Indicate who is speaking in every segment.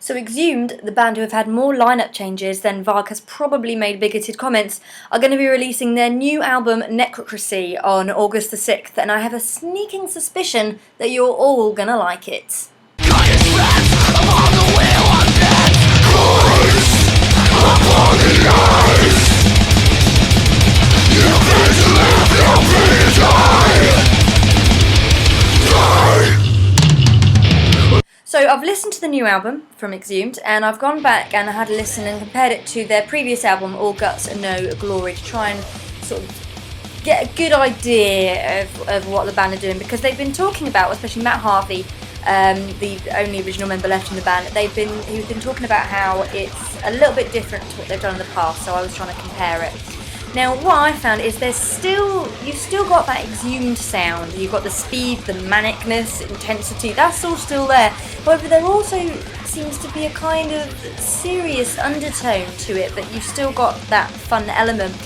Speaker 1: So Exhumed, the band who have had more lineup changes than Varg has probably made bigoted comments, are going to be releasing their new album Necrocracy on August the 6th, and I have a sneaking suspicion that you're all going to like it. So I've listened to the new album from Exhumed, and I've gone back and I had a listen and compared it to their previous album, All Guts and No Glory, to try and sort of get a good idea of what the band are doing, because they've been talking about, especially Matt Harvey, the only original member left in the band, he's been talking about how it's a little bit different to what they've done in the past, so I was trying to compare it. Now, what I found is you've still got that Exhumed sound. You've got the speed, the manicness, intensity, that's all still there. However, there also seems to be a kind of serious undertone to it, but you've still got that fun element.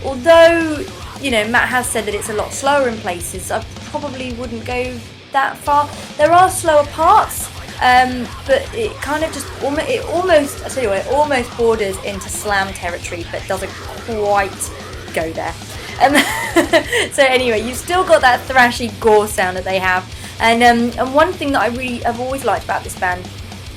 Speaker 1: Although, Matt has said that it's a lot slower in places, I probably wouldn't go that far. There are slower parts, but it kind of it almost borders into slam territory, but doesn't quite go there. So anyway, you've still got that thrashy gore sound that they have, and one thing that I've always liked about this band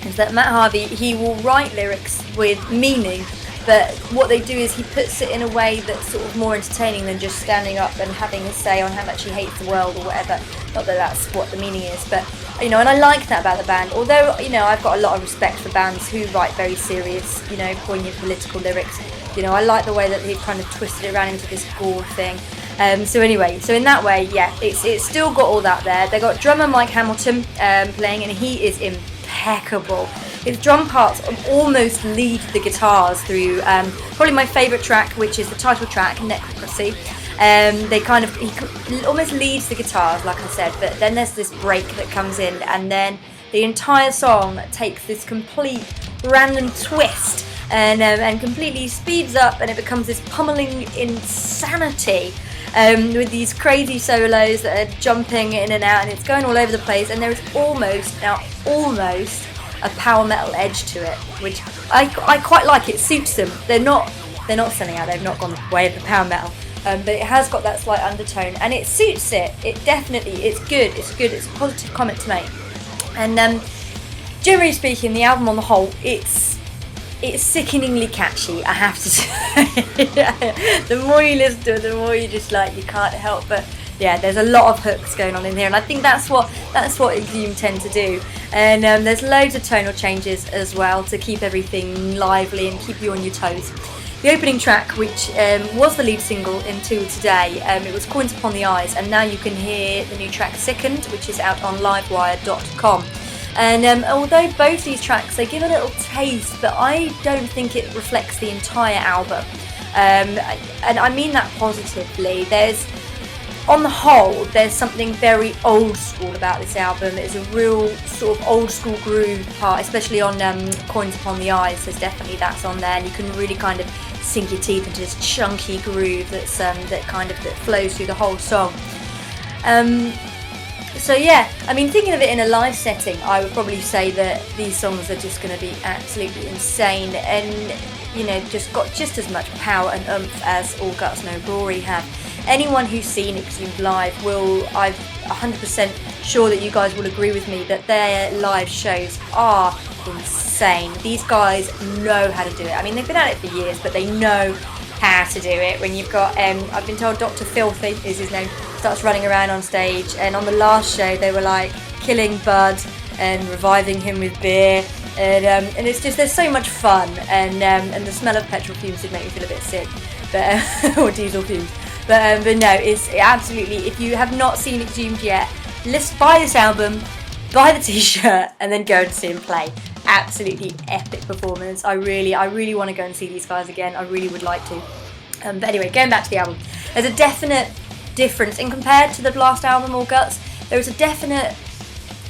Speaker 1: is that Matt Harvey, he will write lyrics with meaning, but what they do is he puts it in a way that's sort of more entertaining than just standing up and having a say on how much he hates the world or whatever. Not that that's what the meaning is, but and I like that about the band. Although I've got a lot of respect for bands who write very serious, poignant political lyrics. I like the way that they've kind of twisted it around into this gore thing. So in that way, yeah, it's still got all that there. They got drummer Mike Hamilton playing, and he is impeccable. His drum parts almost lead the guitars through probably my favourite track, which is the title track, Necrocracy. He almost leads the guitars, like I said, but then there's this break that comes in, and then the entire song takes this complete random twist and completely speeds up, and it becomes this pummeling insanity with these crazy solos that are jumping in and out, and it's going all over the place, and there is almost a power metal edge to it, which I quite like. It suits them. They're not selling out. They've not gone the way of the power metal, but it has got that slight undertone, and it suits it. It's good. It's a positive comment to make. And generally speaking, the album on the whole, it's sickeningly catchy, I have to say. The more you listen to it, the more you just you can't help but. Yeah, there's a lot of hooks going on in here, and I think that's what Exhumed tend to do. And there's loads of tonal changes as well to keep everything lively and keep you on your toes. The opening track, which was the lead single in Till Today, it was Coins Upon the Eyes, and now you can hear the new track Sickened, which is out on livewire.com. And although both these tracks, they give a little taste, but I don't think it reflects the entire album. And I mean that positively. On the whole, there's something very old school about this album. It's a real sort of old school groove part, especially on Coins Upon the Eyes. There's definitely that's on there, and you can really kind of sink your teeth into this chunky groove that flows through the whole song. So yeah, I mean, thinking of it in a live setting, I would probably say that these songs are just going to be absolutely insane, and just got just as much power and oomph as All Guts No Glory have. Anyone who's seen Exhumed live I'm 100% sure that you guys will agree with me that their live shows are insane. These guys know how to do it. I mean, they've been at it for years, but they know how to do it. When you've got, I've been told Dr. Filthy is his name, starts running around on stage, and on the last show they were killing Bud and reviving him with beer, and it's just, there's so much fun, and the smell of petrol fumes did make me feel a bit sick, but or diesel fumes. But no, it's absolutely, if you have not seen Exhumed yet, buy this album, buy the t-shirt, and then go and see him play. Absolutely epic performance. I really want to go and see these guys again. I really would like to. But anyway, going back to the album, there's a definite difference, and compared to the last album, All Guts, there is a definite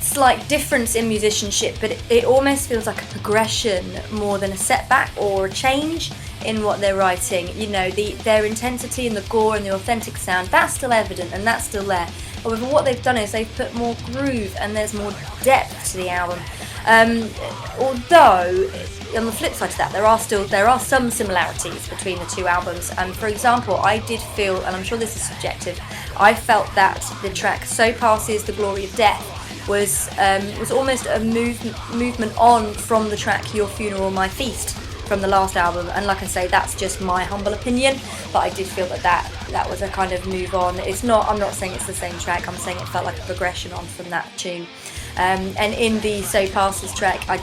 Speaker 1: slight difference in musicianship, but it almost feels like a progression more than a setback or a change in what they're writing. Their intensity and the gore and the authentic sound, that's still evident and that's still there. However, what they've done is they've put more groove and there's more depth to the album. Although on the flip side to that, there are some similarities between the two albums. For example, I did feel, and I'm sure this is subjective, I felt that the track Surpasses, The Glory of Death was almost a movement on from the track Your Funeral, My Feast from the last album. And like I say, that's just my humble opinion, but I did feel that was a kind of move on. I'm not saying it's the same track, I'm saying it felt like a progression on from that tune. And in the Surpasses track, I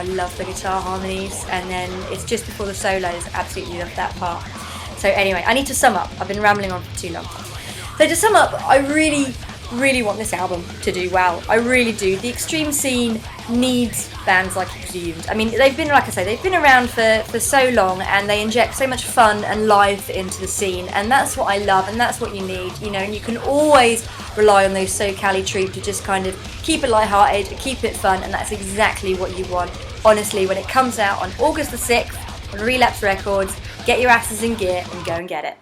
Speaker 1: love the guitar harmonies, and then it's just before the solos, absolutely love that part. So anyway, I need to sum up, I've been rambling on for too long. So to sum up, I really want this album to do well. I really do. The extreme scene needs bands like Exhumed. I mean, they've been around for so long, and they inject so much fun and life into the scene, and that's what I love, and that's what you need, and you can always rely on those SoCal troupe to just kind of keep it lighthearted, keep it fun, and that's exactly what you want. Honestly, when it comes out on August the 6th on Relapse Records, get your asses in gear and go and get it.